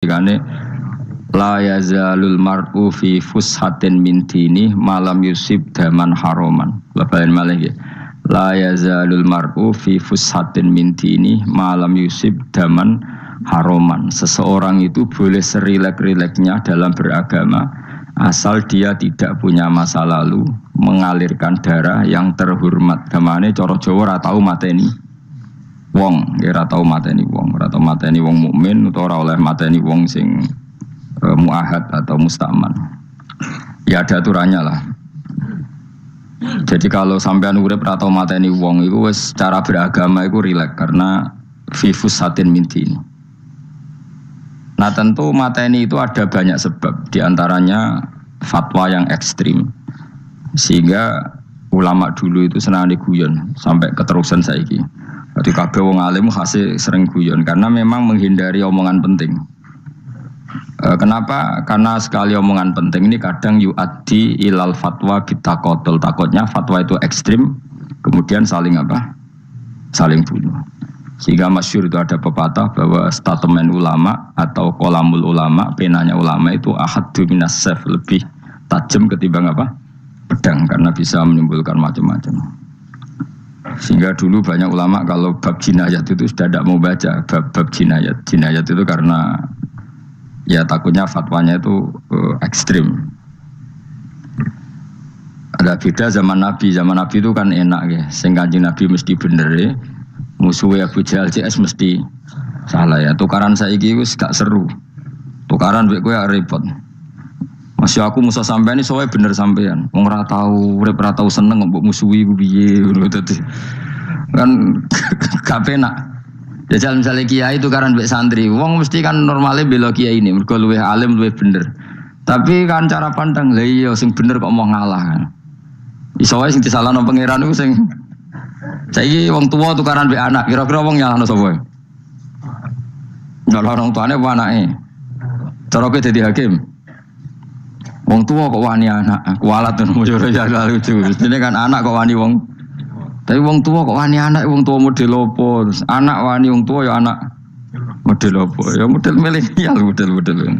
ngendikane la yazalul mar'u fi fushatin min dini malam yusib daman haroman. Labain malih. La yazalul mar'u fi fushatin min dini malam yusib daman haroman. Seseorang itu boleh serilek-rileknya dalam beragama asal dia tidak punya masa lalu mengalirkan darah yang terhormat. Kamane cara Jawa ora tau mateni wong, ora tau mateni wong, ora tau mateni wong mukmin utawa ora oleh mateni wong sing muahad atau mustaman. Ya ada aturannya lah. Jadi kalau sampean urip ora tau mateni wong iku wis cara beragama iku rileks karena fifus satin minti. Nah tentu mateni itu ada banyak sebab, diantaranya fatwa yang ekstrim. Sehingga ulama dulu itu senang guyon sampai keterusan saiki. Jadi kabeh wong alim khase sering guyon karena memang menghindari omongan penting. Kenapa? Karena sekali omongan penting ini kadang yu'addi ilal fatwa bitaqatul. Takutnya fatwa itu ekstrim, kemudian saling apa? Saling bunuh. Sehingga masyhur itu ada pepatah bahwa statement ulama atau kolamul ulama, penanya ulama itu ahaddu minas sayf, lebih tajam ketimbang apa? Pedang, karena bisa menimbulkan macam-macam. Sehingga dulu banyak ulama kalau bab jinayat itu sudah tidak mau baca bab jinayat. Jinayat itu karena ya takutnya fatwanya itu ekstrim. Ada beda zaman Nabi itu kan enak ya. Sing Kanjeng Nabi mesti bener ya. Musuhnya Abu Jahal CS mesti salah ya. Tukaran saiki wis gak seru. Tukaran mbek kowe repot. Masih aku musuh sampean iki soalnya bener sampean. Wong ora tau urip ora tau seneng mbok musuhi ku piye ngono dadi. Kan gak penak. Jajal misalnya kiai tukaran mbek santri, wong mesti kan normalnya bela kiai ini, mergo luwih alim luwih bener. Tapi kan cara pandang lha iya sing bener kok mau ngalah kan. Iso wae sing disalahno pangeran iku sing saiki wong tua tukaran mbek anak, kira-kira wong nyalahno sapa? Nyalahno wong tuane apa anake? Cara kowe dadi hakim. Wong tua kok wani anak, kualat ngono yo ya lucu. Mestine kan anak kok wani wong. Tapi wong tua kok wani anak, wong tua model opo? Anak wani wong tua ya anak model opo? Ya model milenial model.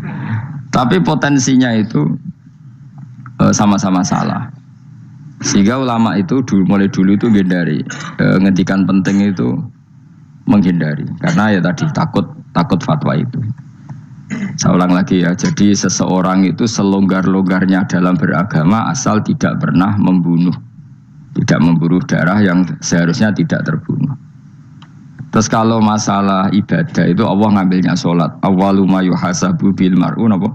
Tapi potensinya itu sama-sama salah. Sehingga ulama itu mulai dulu itu menghindari ngendikan penting itu menghindari karena ya tadi takut fatwa itu. Saya ulang lagi ya, jadi seseorang itu selonggar-longgarnya dalam beragama asal tidak pernah membunuh, tidak memburu darah yang seharusnya tidak terbunuh. Terus kalau masalah ibadah itu Allah ngambilnya sholat. Awwalu ma yuhasabu bil mar'u napa?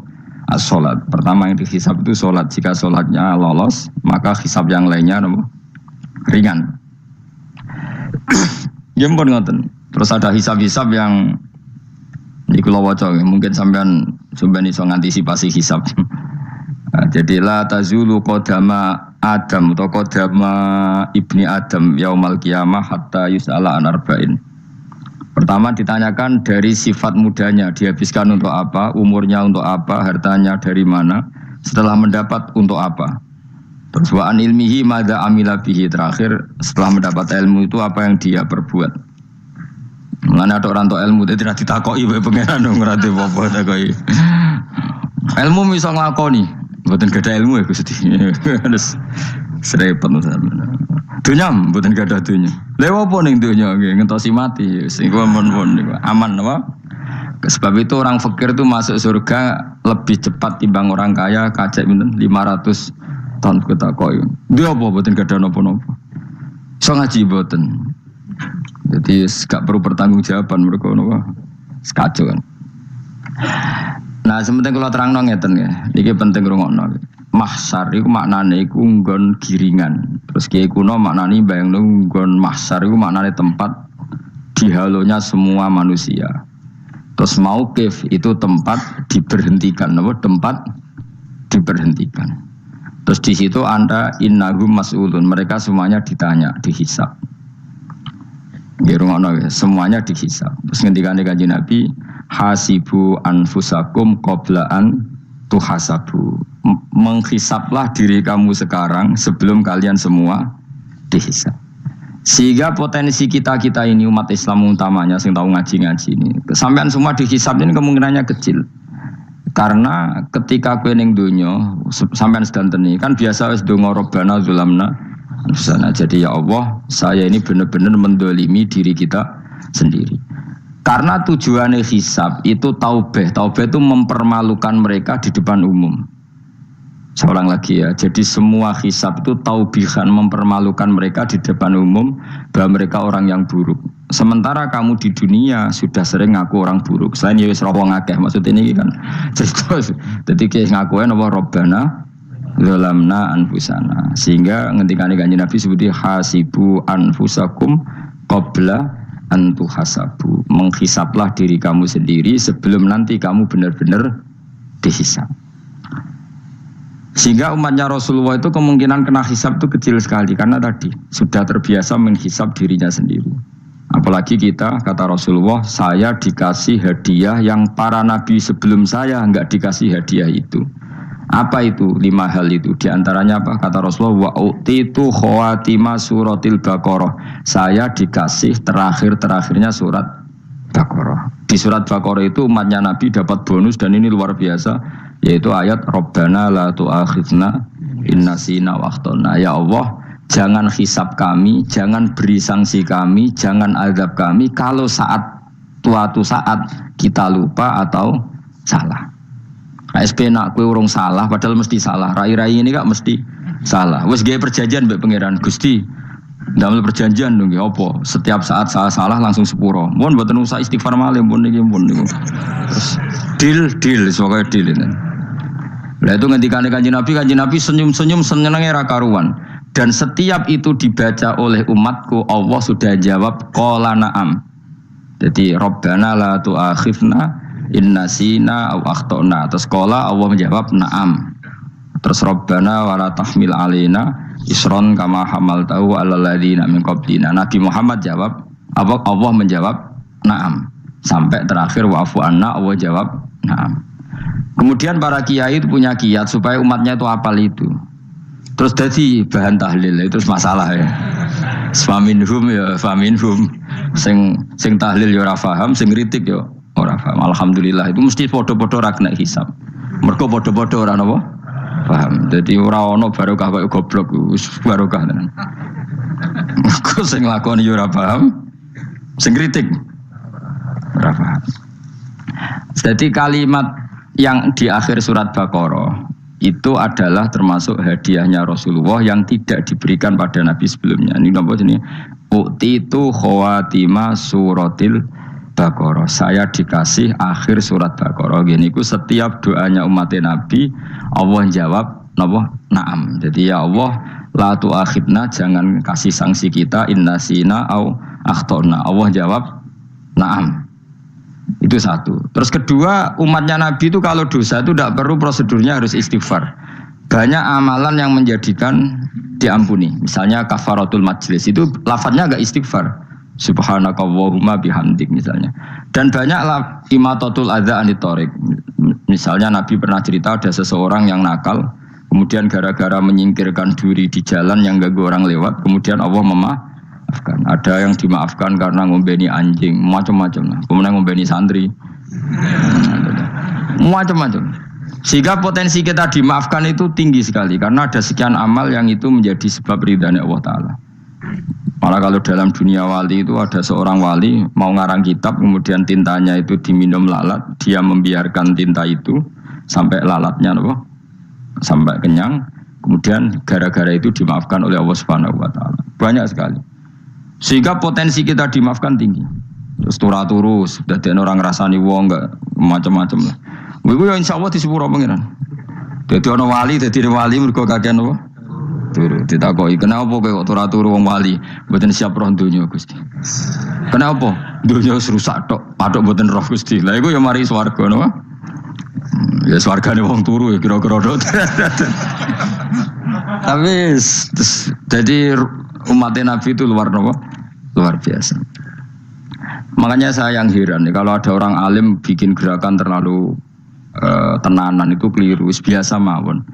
As-sholat. Pertama yang dihisab itu sholat. Jika sholatnya lolos, maka hisab yang lainnya napa? Ringan. Ya pun ngoten. Terus ada hisab-hisab yang niku kula waca mungkin sampean iso ngantisipasi hisab. Jadi la tazulu qadama Adam atau qadama ibni Adam yaumal qiyamah hatta yus'ala an arba'in. Pertama ditanyakan dari sifat mudanya, dihabiskan untuk apa, umurnya untuk apa, hartanya dari mana, setelah mendapat untuk apa. Terus wa an ilmihi madza amila bihi, terakhir setelah mendapat ilmu itu apa yang dia perbuat. Mulane ada orang tok ilmu tidak ditakoki wae pangeran dong ora apa takoki. Ilmu iso nglakoni, mboten gadah ilmu ya Gusti. Terus serepet sampeyan. Dunya mboten gadah dunya. Lha opo ning dunya nggih ngentosi mati sing aman apa? Sebab itu orang fakir itu masuk surga lebih cepat timbang orang kaya kacek pinten 500 tahun ketakoki. Dia apa mboten gadah napa-napa. Iso ngaji mboten. Jadi gak perlu pertanggungjawaban mereka napa sekacau kan. Nah, sementing kalau terangno ngeten ya. Iki penting rungokno. Mahsyar iku maknane iku nggon giringan. Terus kiai kuno maknane bayangno nggon mahsyar iku maknane tempat dihalonya semua manusia. Terus mauqif itu tempat diberhentikan, napa? Tempat diberhentikan. Terus di situ Anda innahum mas'ulun, mereka semuanya ditanya, dihisab. Semuanya dihisab. Terus ngendikane Kanjeng Nabi, hasibu anfusakum qabla an tuhasabu. Menghisablah diri kamu sekarang sebelum kalian semua dihisab. Sehingga potensi kita ini umat Islam utamanya sing tahu ngaji ini, sampean semua dihisab ini kemungkinannya kecil. Karena ketika kowe ning donya sampean sedanteni kan biasa wis donga Rabbana zulamna anfusana. Jadi ya Allah, saya ini benar-benar mendolimi diri kita sendiri. Karena tujuannya hisab itu taubah. Taubah itu mempermalukan mereka di depan umum. Seorang lagi ya. Jadi semua hisab itu taubihan, mempermalukan mereka di depan umum bahwa mereka orang yang buruk. Sementara kamu di dunia sudah sering ngaku orang buruk. Selain ya wis wong akeh maksud ini kan. Jadi kayak ngakuin apa Rabbana zalamna anfusana. Sehingga ngendikane Kanjeng Nabi sebuti hasibu anfusakum qabla antu hasabu. Menghisaplah diri kamu sendiri sebelum nanti kamu benar-benar dihisap. Sehingga umatnya Rasulullah itu kemungkinan kena hisap itu kecil sekali karena tadi sudah terbiasa menghisap dirinya sendiri. Apalagi kita, kata Rasulullah, saya dikasih hadiah yang para nabi sebelum saya enggak dikasih hadiah itu. Apa itu? 5 hal itu. Di antaranya apa? Kata Rasulullah, wa utitu khawatima suratil Baqarah. Saya dikasih terakhir-terakhirnya surat Baqarah. Di surat Baqarah itu umatnya Nabi dapat bonus dan ini luar biasa, yaitu ayat Rabbana la tu'akhidna in nasina wa akhtana. Ya Allah, jangan hisab kami, jangan beri sanksi kami, jangan azab kami kalau suatu saat kita lupa atau salah. SP nak kowe urung salah padahal mesti salah. Rai-rai ini gak mesti salah. Wis gawe perjanjian mbek pangeran Gusti. Ndamel perjanjian dong apa? Setiap saat saya salah langsung sepuro. Mun mboten usah istighfar malih mun niki mun niku. Terus deal sebagai deal ini. Lah itu ngendikane Kanjeng Nabi senyum-senyum senenge ra karuan. Dan setiap itu dibaca oleh umatku, Allah sudah jawab qala na'am. Jadi Rabbana la tu'akhifna in nasina aw akhtana. Terus qala Allah menjawab na'am. Terus Rabbana wa la tahmil alaina isron kama hamaltahu 'alal ladzina min qablina. Nabi Muhammad jawab, Allah menjawab na'am. Sampai terakhir wa'fu anna, Allah jawab na'am. Kemudian para kiai itu punya kiat supaya umatnya itu hafal itu. Terus jadi bahan tahlil itu masalah ya. Faminhum ya faminhum. Sing tahlil ya ora paham, sing kritik ya ora paham. Alhamdulillah itu mesti padha-padha ra kena hisab. Mergo padha-padha ora napa? Paham. Jadi ora ono barokah kaya goblok wis barokah tenan. Mergo sing lakoni ya ora paham, sing kritik ora paham. Jadi kalimat yang di akhir surat Baqarah itu adalah termasuk hadiahnya Rasulullah yang tidak diberikan pada Nabi sebelumnya. Ini apa ini? Utitu khawatima suratil Baqarah. Saya dikasih akhir surat Baqarah. Gini ku setiap doanya umat Nabi Allah jawab napa? Na'am. Jadi ya Allah la tu'akhidna, jangan kasih sanksi kita innasina au akhtana. Allah jawab na'am. Itu satu. Terus kedua, umatnya Nabi itu kalau dosa itu tidak perlu prosedurnya harus istighfar. Banyak amalan yang menjadikan diampuni. Misalnya kafaratul majlis itu lafadznya agak istighfar. Subhanakallahumma bihamdik misalnya. Dan banyaklah imatatul adza anit thoriq. Misalnya Nabi pernah cerita ada seseorang yang nakal, kemudian gara-gara menyingkirkan duri di jalan yang ganggu orang lewat, kemudian Allah memaafkan. Ada yang dimaafkan karena ngombeni anjing, macam-macam. Kemudian ngombeni santri, macam-macam. Sehingga potensi kita dimaafkan itu tinggi sekali karena ada sekian amal yang itu menjadi sebab ridhanya Allah Ta'ala. Malah kalau dalam dunia wali itu ada seorang wali mau ngarang kitab, kemudian tintanya itu diminum lalat, dia membiarkan tinta itu sampai lalatnya sampai kenyang, kemudian gara-gara itu dimaafkan oleh Allah Subhanahu Wa Ta'ala. Banyak sekali. Sehingga potensi kita dimaafkan tinggi. Terus turus, dadi orang ngrasani wong enggak macam-macam lah. Kuwi ya insyaallah disepuro pangeran. Dadi ana wali, dadi wali mergo kakean apa? Turu. Ditakoki, "Kenapa kowe kok turu wong wali? Mboten siap roh donya, Gusti." "Kenapa? Donya wis rusak tok, patok mboten roh Gusti." Lah iku ya mari swarga napa? Ya swargane wong turu ya kira-kira tok. Tapi jadi umat Nabi itu luar biasa. Makanya saya yang heran nih, kalau ada orang alim bikin gerakan terlalu tenanan itu keliru. Biasa mawon.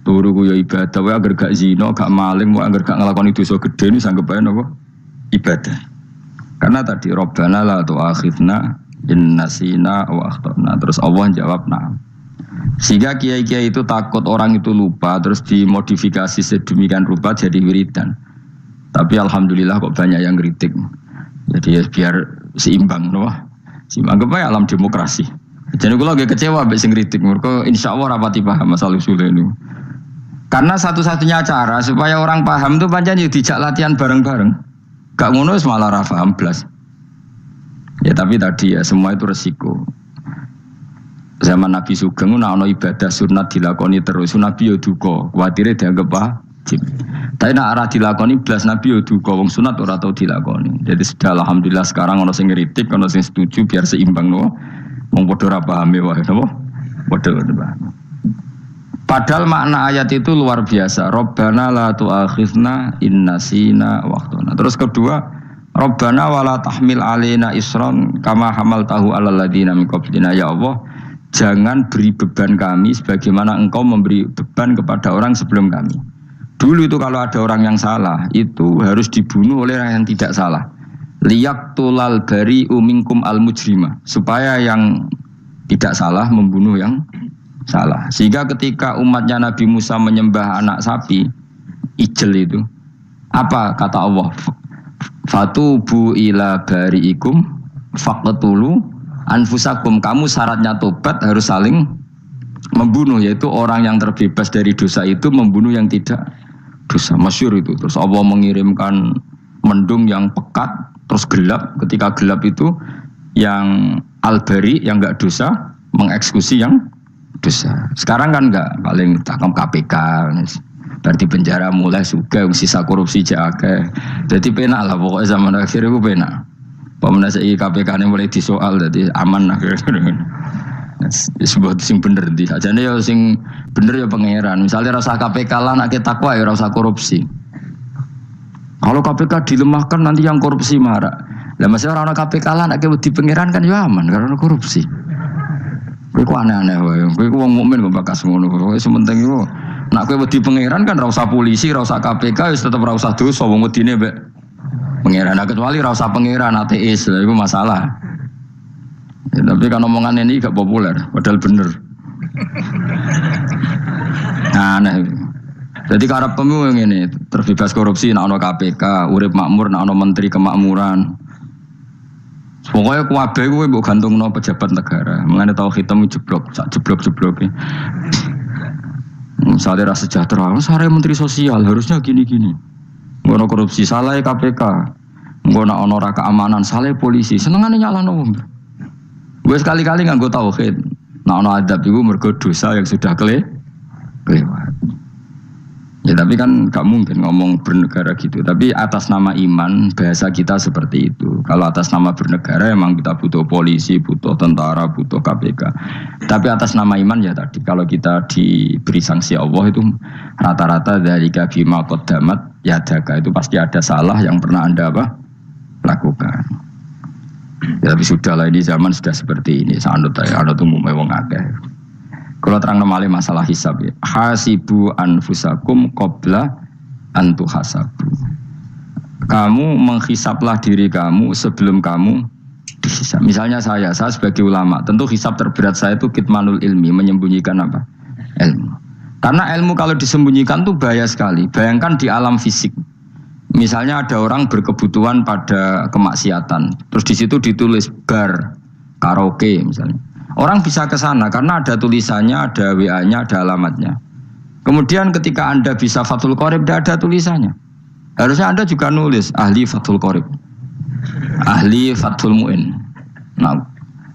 Turu ku ya ibadah, wae agar gak zina, gak maling, wae agar gak nglakoni dosa gedhe ini sanggep ae napa? Ibadah. Karena tadi Rabbana la tu'akhidna in nasina wa akhtana. Terus Allah jawab na'am. Sehingga kiai-kiai itu takut orang itu lupa, terus dimodifikasi sedemikian rupa jadi wiridan. Tapi alhamdulillah kok banyak yang kritik. Jadi ya biar seimbang, loh. Seimbang apa alam demokrasi. Jadi kalau lagi kecewa ambek sing kritik, mergo insyaallah rapati paham masalah usul ini. Karena satu-satunya cara supaya orang paham itu pancen yo dijak latihan bareng-bareng. Gak ngono wis malah ra paham blas. Ya tapi tadi ya semua itu resiko. Zaman Nabi Sugeng ana ibadah sunat dilakoni terus, Nabi yo duka, kuwatire dianggap wajib. Tapi nek ora dilakoni blas Nabi yo duka, wong sunat ora tau dilakoni. Jadi sudah alhamdulillah sekarang ana sing ngritik, ana sing setuju biar seimbang no. Wong padha ora pahame wae napa? Padha paham. Padahal makna ayat itu luar biasa. Rabbana la tu'akhizna in nasina wa akhtana. Terus kedua, Rabbana wala tahmil alaina isran kama hamaltahu alal ladzina min qablina. Ya Allah, jangan beri beban kami sebagaimana Engkau memberi beban kepada orang sebelum kami. Dulu itu kalau ada orang yang salah, itu harus dibunuh oleh orang yang tidak salah. Liyaqtulal bari'u minkum al mujrima. Supaya yang tidak salah membunuh yang salah. Sehingga ketika umatnya Nabi Musa menyembah anak sapi ijel itu, apa kata Allah? Fatubu ila bari'ikum faqtulu anfusakum. Kamu syaratnya tobat harus saling membunuh, yaitu orang yang terbebas dari dosa itu membunuh yang tidak dosa. Masyhur itu. Terus Allah mengirimkan mendung yang pekat terus gelap. Ketika gelap itu yang al-bari yang enggak dosa mengeksekusi yang dosa. Sekarang kan enggak, paling takam KPK, berarti penjara mulai suka, sisa korupsi jaga. Jadi penak lah pokoknya zaman akhir itu penak. Pemenang saya KPK ini mulai disoal, jadi aman lah. Sebuah sing bener di. Ajane ya sing bener ya pangeran. Misalnya rasa KPK lah nak takwa ya rasa korupsi. Kalau KPK dilemahkan nanti yang korupsi marah. Lah masih orang KPK lah nak di pangeran kan ya aman karena korupsi. Kowe aneh-aneh wae. Kowe wong mukmin kok bakas ngono. Kowe sementing iku nak kowe wedi pangeran kan ora usah polisi, ora usah KPK, wis tetep ora usah dosa wong wedine mbek pangeran. Kecuali ora usah pangeran ateis, lha iku masalah. Ya, tapi kan omongan ini gak populer, padahal bener. Nah, aneh. Jadi karepmu ngene, terbebas korupsi nek ana KPK, urip makmur nek ana menteri kemakmuran. Pokoknya kuwabe kuwi mbok gantungno pejabat negara. Mengane tau hitam jeblok, sak jeblok-jebloke. Misalnya rasa sejahtera, sare menteri sosial harusnya gini-gini. Ngono korupsi salah KPK. Ngono ana ora keamanan salah polisi. Senengane nyalahno wong. Wis sekali-kali nganggo tauhid. Nek ana adab iku mergo dosa yang sudah kelewat. Ya tapi kan gak mungkin ngomong bernegara gitu. Tapi atas nama iman bahasa kita seperti itu. Kalau atas nama bernegara emang kita butuh polisi, butuh tentara, butuh KPK. Tapi atas nama iman ya tadi. Kalau kita diberi sanksi Allah itu rata-rata dari bima qaddamat yadaka itu pasti ada salah yang pernah Anda lakukan. Ya tapi sudahlah ini zaman sudah seperti ini. Sanut umumnya wong akeh. Kalau terang nomale masalah hisab ya. Hasibu anfusakum qabla an tuhasabu. Kamu menghisablah diri kamu sebelum kamu dihisab. Misalnya saya sebagai ulama, tentu hisab terberat saya itu kitmanul ilmi, menyembunyikan apa? Ilmu. Karena ilmu kalau disembunyikan tuh bahaya sekali. Bayangkan di alam fisik. Misalnya ada orang berkebutuhan pada kemaksiatan, terus di situ ditulis bar, karaoke misalnya. Orang bisa ke sana karena ada tulisannya, ada WA-nya, ada alamatnya. Kemudian ketika Anda bisa Fathul Qorib, tidak ada tulisannya. Harusnya Anda juga nulis ahli Fathul Qorib, ahli Fathul Mu'in, nah,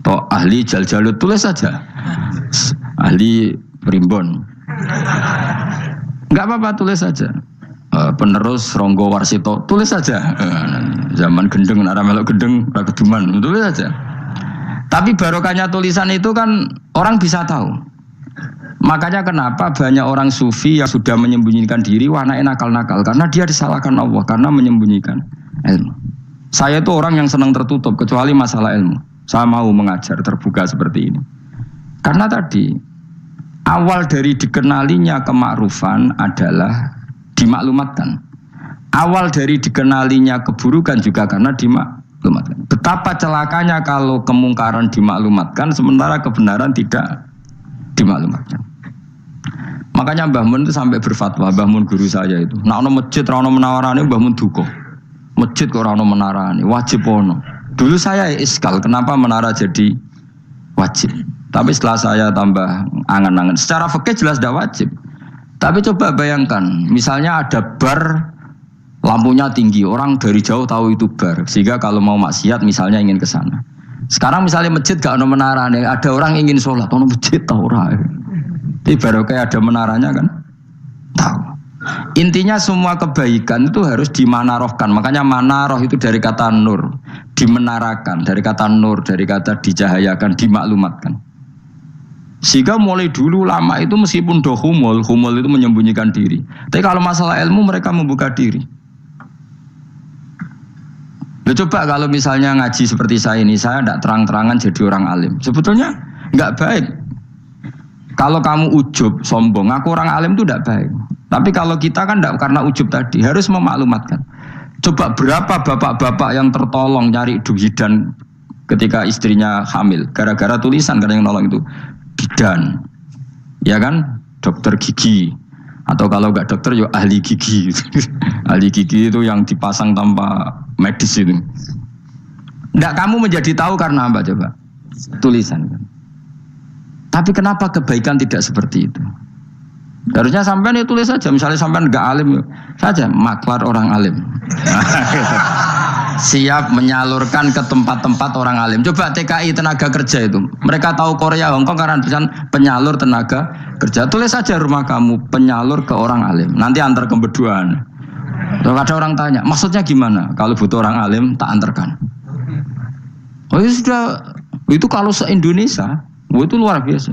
atau ahli Jaljalut, tulis saja. Ahli Primbon. Enggak apa-apa, tulis saja. Penerus Ronggo Warsito, tulis saja. Zaman gendeng, nara melok gendeng, rakeduman, tulis saja. Tapi barokahnya tulisan itu kan orang bisa tahu. Makanya kenapa banyak orang sufi yang sudah menyembunyikan diri, wanaknya nakal-nakal. Karena dia disalahkan Allah, karena menyembunyikan ilmu. Saya itu orang yang senang tertutup, kecuali masalah ilmu. Saya mau mengajar terbuka seperti ini. Karena tadi, awal dari dikenalinya kemakrufan adalah dimaklumatkan. Awal dari dikenalinya keburukan juga karena dimaklumatkan. Betapa celakanya kalau kemungkaran dimaklumatkan sementara kebenaran tidak dimaklumatkan. Makanya Mbah Mun itu sampai berfatwa, Mbah Mun guru saya itu. Nah, ono masjid ra ono menawarane Mbah Mun duka. Masjid kok ora ono menarane, wajib ono. Dulu saya iskal, kenapa menara jadi wajib? Tapi setelah saya tambah angan-angan, secara fikih jelas tidak wajib. Tapi coba bayangkan, misalnya ada bar lampunya tinggi, orang dari jauh tahu itu bar, sehingga kalau mau maksiat misalnya ingin ke sana. Sekarang misalnya masjid gak ada menaranya, ada orang ingin sholat, ono masjid tahu orang. Ini baru kayak ada menaranya kan? Tahu. Intinya semua kebaikan itu harus dimanarohkan. Makanya manaroh itu dari kata nur, dimenarakan, dari kata nur, dari kata dicahayakan, dimaklumatkan. Sehingga mulai dulu lama itu meskipun humul itu menyembunyikan diri. Tapi kalau masalah ilmu mereka membuka diri. Loh, coba kalau misalnya ngaji seperti saya ini, saya tidak terang-terangan jadi orang alim. Sebetulnya nggak baik. Kalau kamu ujub, sombong, aku orang alim itu tidak baik. Tapi kalau kita kan tidak, karena ujub tadi harus memaklumatkan. Coba berapa bapak-bapak yang tertolong nyari duhidan ketika istrinya hamil, gara-gara tulisan karena yang nolong itu bidan, ya kan, dokter gigi, atau kalau nggak dokter ya ahli gigi. Ahli gigi itu yang dipasang tanpa medis itu. Nggak, kamu menjadi tahu karena apa coba? Tulisan kan. Tapi kenapa kebaikan tidak seperti itu? Harusnya sampean ya tulis saja. Misalnya sampean nggak alim saja, maklar orang alim. Siap menyalurkan ke tempat-tempat orang alim. Coba TKI tenaga kerja itu. Mereka tahu Korea, Hongkong karena tulisan penyalur tenaga kerja. Tulis saja rumah kamu penyalur ke orang alim. Nanti antar kembeduan. Kalau ada orang tanya, maksudnya gimana? Kalau butuh orang alim, tak antarkan. Oh ya sudah, itu kalau se-Indonesia. Itu luar biasa.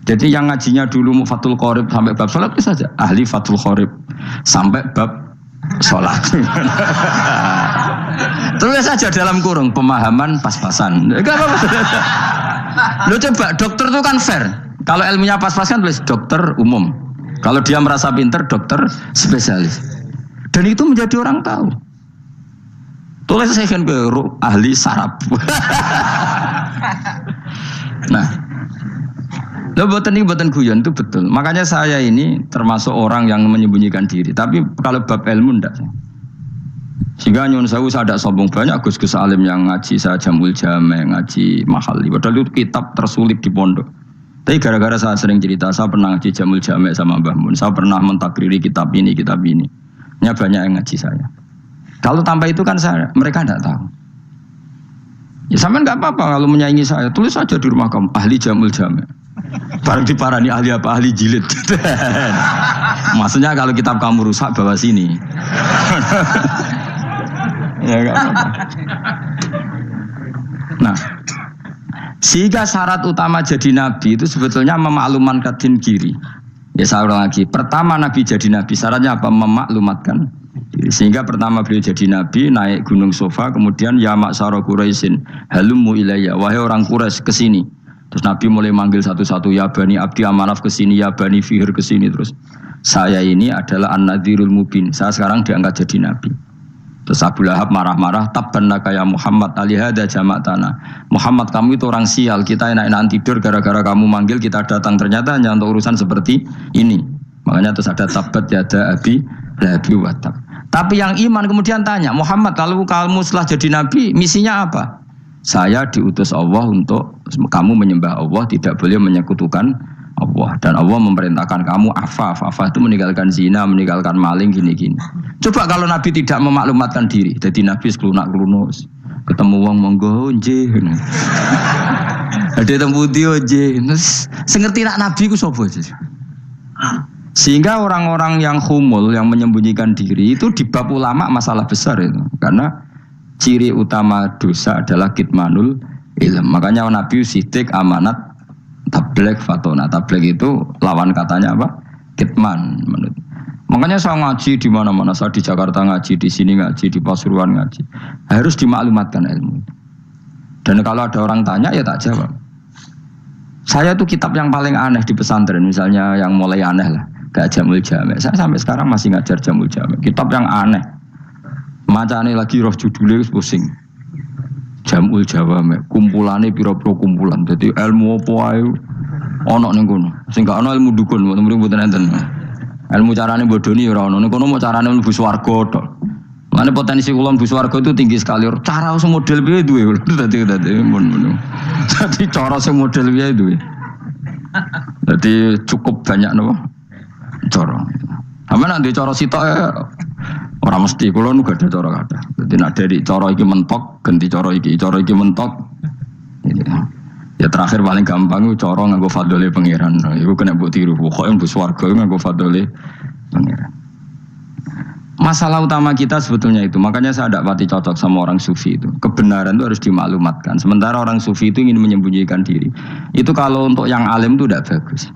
Jadi yang ngajinya dulu Fathul Qorib sampai bab sholat itu saja. Ahli Fathul Qorib sampai bab sholat. Tulis saja dalam kurung pemahaman pas-pasan. Lo coba dokter itu kan fair. Kalau ilmunya pas-pasan tulis dokter umum. Kalau dia merasa pinter dokter spesialis. Dan itu menjadi orang tahu. Tulis saya kan ke ahli saraf. Nah, lo buatan guyon itu betul. Makanya saya ini termasuk orang yang menyembunyikan diri. Tapi kalau bab ilmu enggak. Sehingga nyun saya ada sombong banyak gus-gus alim yang ngaji saya jamul jame, ngaji mahal. Padahal itu kitab tersulit di pondok. Tapi gara-gara saya sering cerita, saya pernah ngaji jamul jame sama Mbah Mun. Saya pernah mentakriri kitab ini. Nya banyak yang ngaji saya. Kalau tanpa itu kan mereka tidak tahu. Ya sampean nggak apa-apa kalau menyaingi saya, tulis saja di rumah kamu ahli jamul jame. Barang diparani ahli apa? Ahli jilid. Maksudnya kalau kitab kamu rusak bawa sini. Ya nggak apa-apa. Nah, sehingga syarat utama jadi nabi itu sebetulnya memaklumatkan diri. Ya saya ulang lagi. Pertama nabi jadi nabi syaratnya apa? Memaklumatkan. Sehingga pertama beliau jadi nabi naik gunung Sofa, kemudian ya maksara Quraisyin halummu ilayya, wahai orang Quraisy kesini. Terus nabi mulai manggil satu-satu, ya bani Abdi Amanaf kesini, ya bani Fihr kesini. Terus saya ini adalah an-nadhirul mubin, saya sekarang diangkat jadi nabi. Terus Abu Lahab marah-marah, tabbannaka ya Muhammad alihada jama'tana. Muhammad kamu itu orang sial, kita enak-enakan tidur gara-gara kamu manggil kita datang, ternyata hanya untuk urusan seperti ini. Makanya terus ada tabbat yada abi lahabi watab. Tapi yang iman kemudian tanya, Muhammad kalau kamu setelah jadi nabi misinya apa? Saya diutus Allah untuk kamu menyembah Allah, tidak boleh menyekutukan Allah. Dan Allah memerintahkan kamu afaf itu meninggalkan zina, meninggalkan maling, gini-gini. Coba kalau nabi tidak memaklumatkan diri, jadi nabi seklunak-klunus, ketemu wong monggo nggih. Ada tempat dia nggih. Sengerti nak nabi ku sapa sih? Sehingga orang-orang yang humul, yang menyembunyikan diri itu di bab ulama masalah besar itu. Karena ciri utama dosa adalah kitmanul ilm. Makanya Nabi sidik amanat tabligh fatona. Tabligh itu lawan katanya apa? Kitman. Makanya saya ngaji di mana-mana. Saya di Jakarta ngaji, di sini ngaji, di Pasuruan ngaji. Harus dimaklumatkan ilmu. Dan kalau ada orang tanya ya tak jawab. Saya tuh kitab yang paling aneh di pesantren, misalnya yang mulai aneh lah. Gak jamul jame. Saya sampai sekarang masih ngajar jamul jame. Kitab yang aneh. Macane lagi roh judulnya pusing. Jamul jawame. Kumpulannya piro-piro kumpulan. Jadi ilmu apa ayo. Ono ning kono. Sing gak ono ilmu dukun, mboten enten. Ilmu carane bodoni ora ono. Ning kono mau carane mlebu swarga tok. Mane potensi kula mlebu swarga itu tinggi sekali. Cara sing model piye duwe. Dadi mun. Dadi cara sing model piye duwe. Dadi cukup banyak napa? Cara. Sampe nek ndek cara sitok ora mesti kula nu gak ada cara kathah. Dadi nek dari cara iki mentok ganti cara iki mentok. Ya terakhir paling gampang cara nganggo fadhole pangeran. Iku kena mbok tiru. Pokoke mbok swarga nganggo fadhole pangeran. Masalah utama kita sebetulnya itu. Makanya saya tidak pati cocok sama orang sufi itu. Kebenaran itu harus dimaklumatkan. Sementara orang sufi itu ingin menyembunyikan diri. Itu kalau untuk yang alim itu tidak bagus.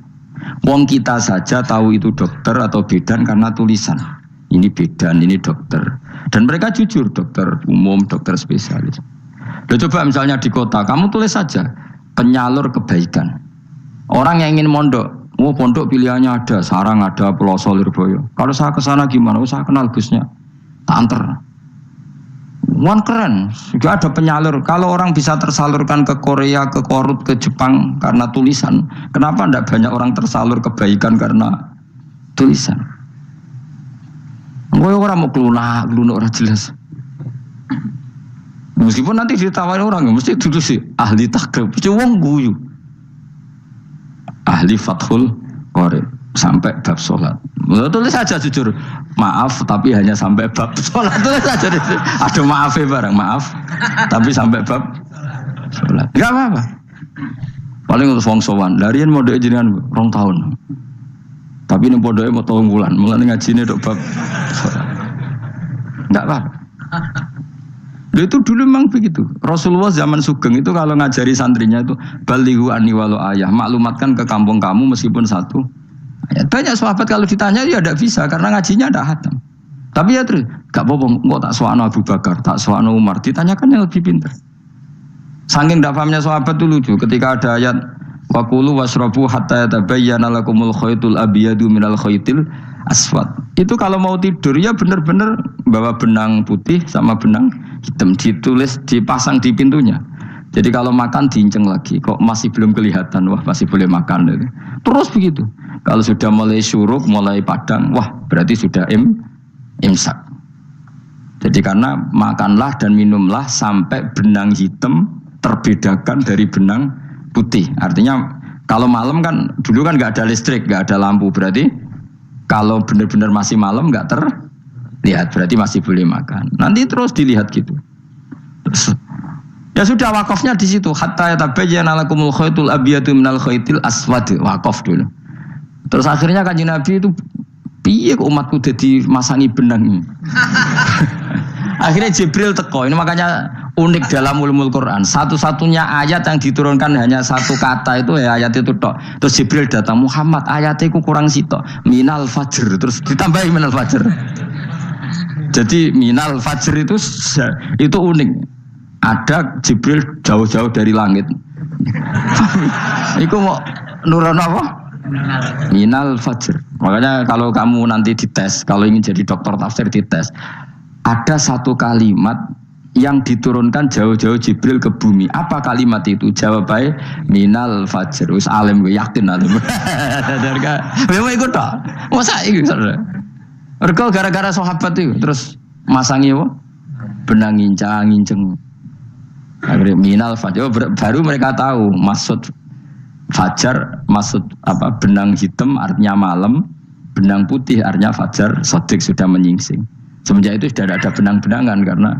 Wong kita saja tahu itu dokter atau bidan karena tulisan. Ini bidan, ini dokter. Dan mereka jujur, dokter umum, dokter spesialis. Loh, coba misalnya di kota, kamu tulis saja penyalur kebaikan. Orang yang ingin mondok, pondok pilihannya ada, Sarang ada, Peloso, Lirboyo. Kalau saya ke sana gimana? Saya kenal Gusnya, tak anter. Wan keren, juga ada penyalur. Kalau orang bisa tersalurkan ke Korea, ke Korut, ke Jepang karena tulisan, kenapa tidak banyak orang tersalur kebaikan karena tulisan? Gue orang mau kelunak orang jelas. Meskipun nanti ditawari orang, mesti dulu sih ahli takrib, wong guyu, ahli fathul qorib sampai bab sholat. Tulis saja jujur, maaf tapi hanya sampai bab sholat. Tulis saja, ada maafnya barang, maaf tapi sampai bab sholat. Gak apa-apa. Paling untuk wong sowan, larian mau doa jenengan 2 tahun. Tapi ini podoke mau 3 bulan, mulai ngajine dok bab sholat. Gak apa-apa. Itu dulu memang begitu. Rasulullah zaman Sugeng itu kalau ngajari santrinya itu balighu anni walau ayah, maklumatkan ke kampung kamu meskipun 1 ayat. Banyak sahabat kalau ditanya ya tidak bisa karena ngajinya tidak hatam. Tapi ya terus gak apa-apa, kok tak soano Abu Bakar, tak soano Umar, ditanyakan yang lebih pintar. Saking tidak pahamnya sahabat itu lucu ketika ada ayat waqulu wasrabu hatta yatabayyana lakumul khaytul abyadu minal khaytil aswad. Itu kalau mau tidur ya benar-benar bawa benang putih sama benang hitam, ditulis dipasang di pintunya. Jadi kalau makan diinceng lagi, kok masih belum kelihatan, wah masih boleh makan. Terus begitu. Kalau sudah mulai syuruk, mulai padang, wah berarti sudah imsak. Jadi karena makanlah dan minumlah sampai benang hitam terbedakan dari benang putih. Artinya kalau malam kan dulu kan nggak ada listrik, nggak ada lampu, berarti kalau benar-benar masih malam nggak terlihat, berarti masih boleh makan. Nanti terus dilihat gitu. Terus, ya sudah wakafnya di situ. Hatta yatabayyana lakumul khaytul abyadu minal khaytil aswad, wakaf dulu. Terus akhirnya Kanjeng Nabi itu piye kok umatku jadi masangi benang. Akhirnya Jibril teko. Ini makanya unik dalam ulumul Quran. Satu-satunya ayat yang diturunkan hanya 1 kata itu ya ayat itu tok. Terus Jibril datang, Muhammad ayatnya itu kurang sitok. Minal fajr. Terus ditambahi minal fajr. Jadi minal fajr itu unik. Ada Jibril jauh-jauh dari langit. Iku mau nurono apa? Minal fajr. Makanya kalau kamu nanti dites, kalau ingin jadi dokter tafsir dites, ada 1 kalimat yang diturunkan jauh-jauh Jibril ke bumi. Apa kalimat itu? Jawabannya minal fajr. Wis alim gue yakin alim. Memang ikut tak? Masa ikut? Mereka gara-gara sahabat itu terus masangi apa? Benang ngincang. Minal fajr. Baru mereka tahu maksud fajar, maksud apa? Benang hitam artinya malam, benang putih artinya fajar. Sodik sudah menyingsing. Semenjak itu sudah ada benang-benangan karena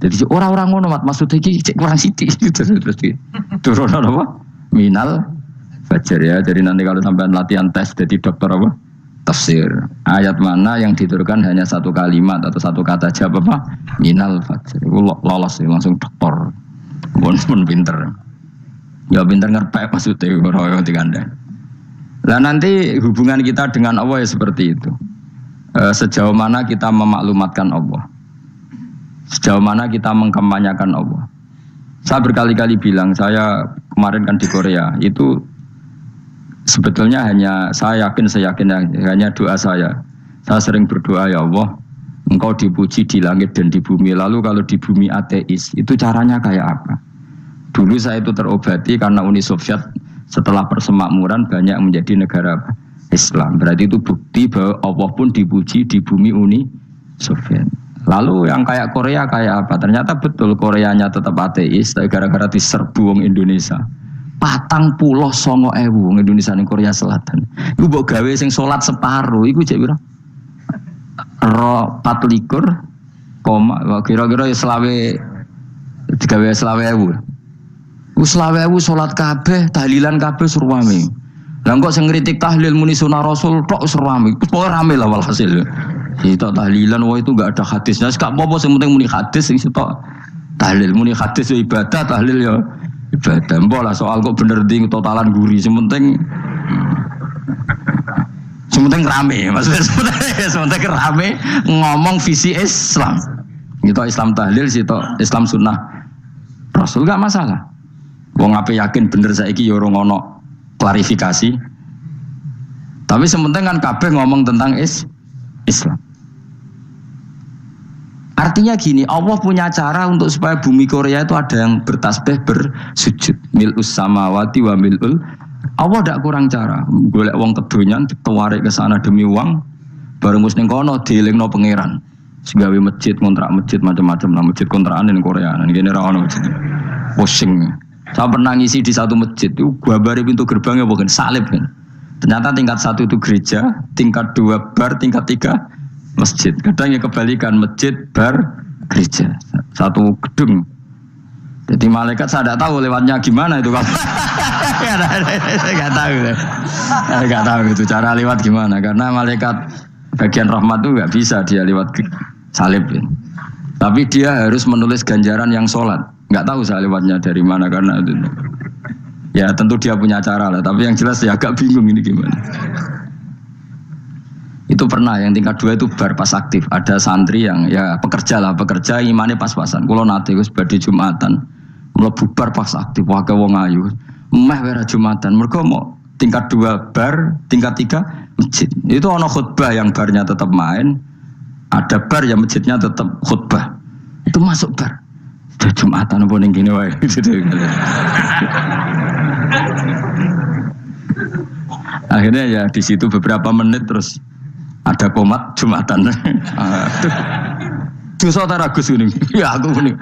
jadi orang-orang ngono maksudnya cek kurang sithik terus turun apa? Minal fajr ya. Jadi nanti kalau sampai latihan tes jadi dokter apa? Tafsir. Ayat mana yang diturunkan hanya 1 kalimat atau 1 kata jawab apa? Minal fajr. Lolos langsung dokter. Pun pinter. Ya pinter ngerpek maksudnya orang diganda. Lah nanti hubungan kita dengan Allah ya seperti itu. Sejauh mana kita memaklumatkan Allah, sejauh mana kita mengkampanyakan Allah. Saya berkali-kali bilang, saya kemarin kan di Korea, itu sebetulnya saya yakin hanya doa saya. Saya sering berdoa, ya Allah, Engkau dipuji di langit dan di bumi. Lalu kalau di bumi ateis, itu caranya kayak apa? Dulu saya itu terobati karena Uni Soviet setelah persemakmuran banyak menjadi negara Islam. Berarti itu bukti bahwa Allah pun dipuji di bumi Uni Soviet. Lalu yang kayak Korea kayak apa? Ternyata betul Koreanya tetap ateis, tapi gara-gara diserbu wong Indonesia. 49.000 wong Indonesia ning Korea Selatan. Iku mbok gawe sing salat separuh, iku jek pira? 24, kira-kira ya selawe digawe 20.000. Ku 20.000 salat kabeh, tahlilan kabeh surwame. Lah kok sing ngritik tahlil muni sunah Rasul tok surwame. Pokoke rame lah walhasil. Itu tahlilan wah itu enggak ada hadisnya. Gak apa-apa sing penting muni hadis sing sitok tahlil muni hadis ya ibadah, tahlil ya ibadah. Mbok lah soal kok bener ding totalan guri sing penting rame. Maksudnya sementing rame ngomong visi Islam. Itu Islam tahlil, situ Islam sunnah Rasul gak masalah. Wong ape yakin bener saiki ya ora ono klarifikasi. Tapi sementing kan kabeh ngomong tentang Islam. Artinya gini, Allah punya cara untuk supaya bumi Korea itu ada yang bertasbih bersujud. Mil'us samawati wa mil'ul. Allah tidak kurang cara. Golek wong kedonyan ditawarik ke sana demi uang. Bareng wis ning kono dielingno pangeran. Segawe masjid, kontrak masjid macam-macam lah, masjid kontrakan ning Korea. Ngene ra ono masjid. Pusing. Saya pernah ngisi di satu masjid itu gambare pintu gerbangnya bukan salib kan. Ternyata tingkat 1 itu gereja, tingkat 2 bar, tingkat 3 masjid. Kadang ya kebalikan, masjid, bar, gereja. Satu gedung. Jadi malaikat saya tidak tahu lewatnya gimana itu. Nggak tahu. Nggak tahu itu cara lewat gimana. Karena malaikat bagian rahmat itu nggak bisa dia lewat salib. Tapi dia harus menulis ganjaran yang sholat. Nggak tahu saya lewatnya dari mana karena itu. Ya tentu dia punya cara lah. Tapi yang jelas ya agak bingung ini gimana. Itu pernah yang tingkat 2 itu bar pas aktif. Ada santri yang ya pekerja imannya pas-pasan. Kalau nanti gus badhe Jumatan, mulai bubar pas aktif. Wakai wong ayu, meh wera Jumatan. Mereka mau tingkat 2 bar, tingkat 3 masjid. Itu ono khutbah yang barnya tetap main, ada bar yang masjidnya tetap khutbah. Itu masuk bar. Sudah Jumatan pun yang gini wae. Akhirnya ya di situ beberapa menit terus. Ada komat Jumatan. Dosa ta Gus ini. Ya aku ini.